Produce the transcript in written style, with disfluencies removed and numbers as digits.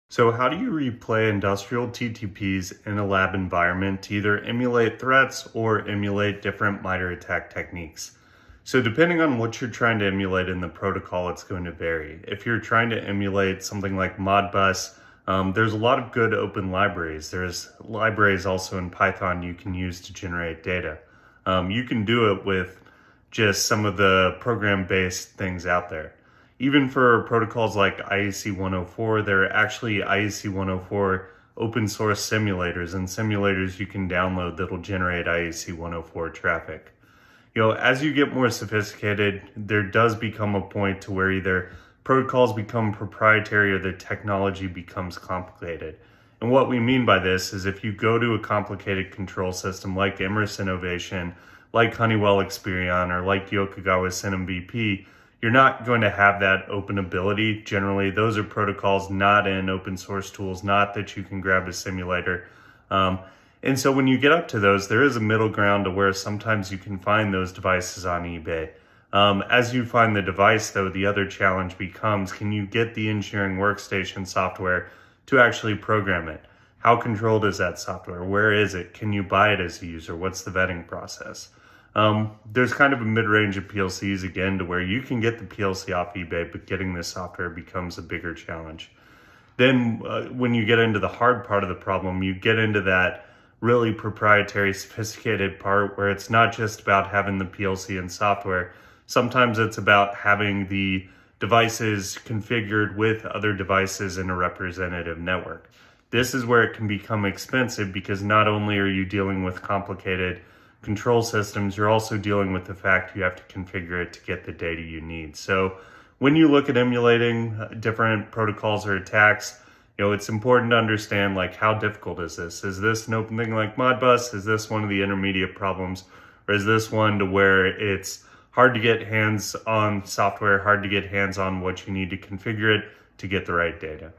So how do you replay industrial TTPs in a lab environment to either emulate threats or emulate different MITRE attack techniques? So depending on what you're trying to emulate in the protocol, it's going to vary. If you're trying to emulate something like Modbus, there's a lot of good open libraries. There's libraries also in Python you can use to generate data. You can do it with just some of the program-based things out there. Even for protocols like IEC 104, there are actually IEC 104 open source simulators and simulators you can download that'll generate IEC 104 traffic. As you get more sophisticated, there does become a point to where either protocols become proprietary or the technology becomes complicated. And what we mean by this is if you go to a complicated control system like Emulation, like Honeywell Experion, or like Yokogawa CinMVP, you're not going to have that open ability. Generally, those are protocols not in open source tools, not that you can grab a simulator. And so when you get up to those, there is a middle ground to where sometimes you can find those devices on eBay. As you find the device, though, the other challenge becomes, can you get the engineering workstation software to actually program it? How controlled is that software? Where is it? Can you buy it as a user? What's the vetting process? There's kind of a mid-range of PLCs, again, to where you can get the PLC off eBay, but getting the software becomes a bigger challenge. Then when you get into the hard part of the problem, you get into that really proprietary, sophisticated part where it's not just about having the PLC and software. Sometimes it's about having the devices configured with other devices in a representative network. This is where it can become expensive because not only are you dealing with complicated control systems, you're also dealing with the fact you have to configure it to get the data you need. So when you look at emulating different protocols or attacks, it's important to understand, like, how difficult is this? Is this an open thing like Modbus? Is this one of the intermediate problems? Or is this one to where it's hard to get hands on software, hard to get hands on what you need to configure it to get the right data?